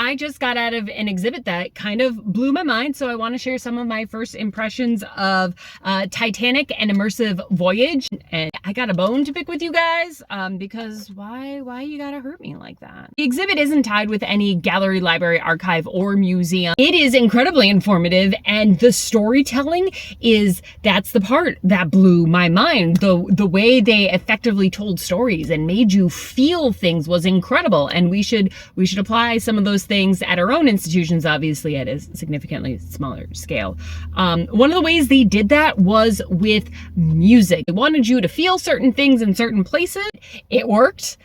I just got out of an exhibit that kind of blew my mind, so I want to share some of my first impressions of Titanic An Immersive Voyage. And I got a bone to pick with you guys, because why you gotta hurt me like that? The exhibit isn't tied with any gallery, library, archive, or museum. It is incredibly informative, and the storytelling that's the part that blew my mind. The way they effectively told stories and made you feel things was incredible, and we should apply some of those things at our own institutions, obviously at a significantly smaller scale. One of the ways they did that was with music. They wanted you to feel certain things in certain places. It worked.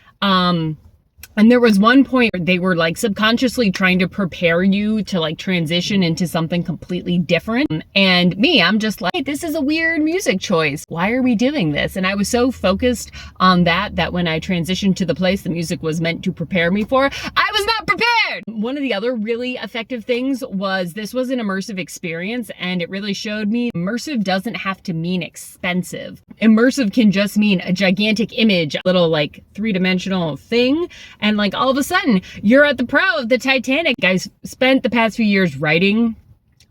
And there was one point where they were like subconsciously trying to prepare you to like transition into something completely different. And me, I'm just like, hey, this is a weird music choice. Why are we doing this? And I was so focused on that when I transitioned to the place the music was meant to prepare me for, I was not prepared. One of the other really effective things was this was an immersive experience, and it really showed me immersive doesn't have to mean expensive. Immersive can just mean a gigantic image, a little like three-dimensional thing. And like all of a sudden, you're at the prow of the Titanic. I spent the past few years writing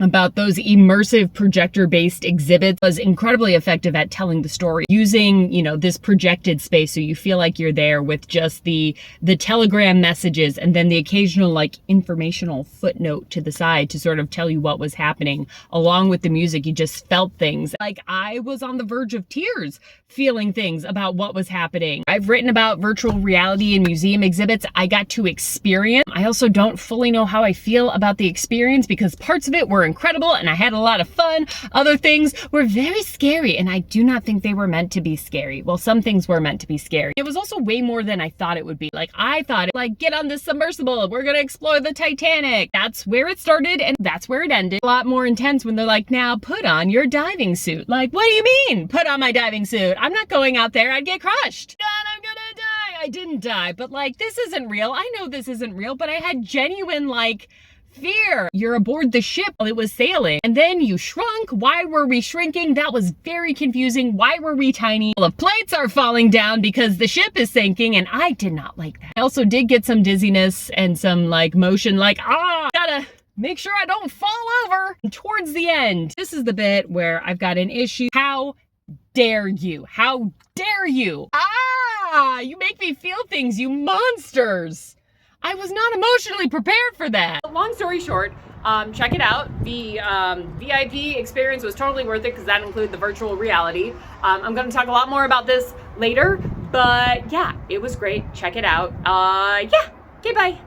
about those immersive projector-based exhibits. Was incredibly effective at telling the story using, this projected space, so you feel like you're there with just the telegram messages and then the occasional like informational footnote to the side to sort of tell you what was happening. Along with the music, you just felt things. Like I was on the verge of tears feeling things about what was happening. I've written about virtual reality and museum exhibits I got to experience. I also don't fully know how I feel about the experience because parts of it were incredible and I had a lot of fun. Other things were very scary, and I do not think they were meant to be scary. Well, some things were meant to be scary. It was also way more than I thought it would be. Like I thought, get on this submersible, we're gonna explore the Titanic. That's where it started and that's where it ended. A lot more intense when they're like, now put on your diving suit. Like, what do you mean, put on my diving suit? I'm not going out there, I'd get crushed. God, I'm gonna die. I didn't die, but like, this isn't real. I know this isn't real, but I had genuine fear. You're aboard the ship while it was sailing, and then you shrunk. Why were we shrinking? That was very confusing. Why were we tiny? The plates are falling down because the ship is sinking, and I did not like that. I also did get some dizziness and some motion, gotta make sure I don't fall over. And towards the end, this is the bit where I've got an issue. How dare you? How dare you? You make me feel things, you monsters. I was not emotionally prepared for that. Long story short, check it out. The VIP experience was totally worth it because that included the virtual reality. I'm going to talk a lot more about this later, but yeah, it was great. Check it out. Okay, bye.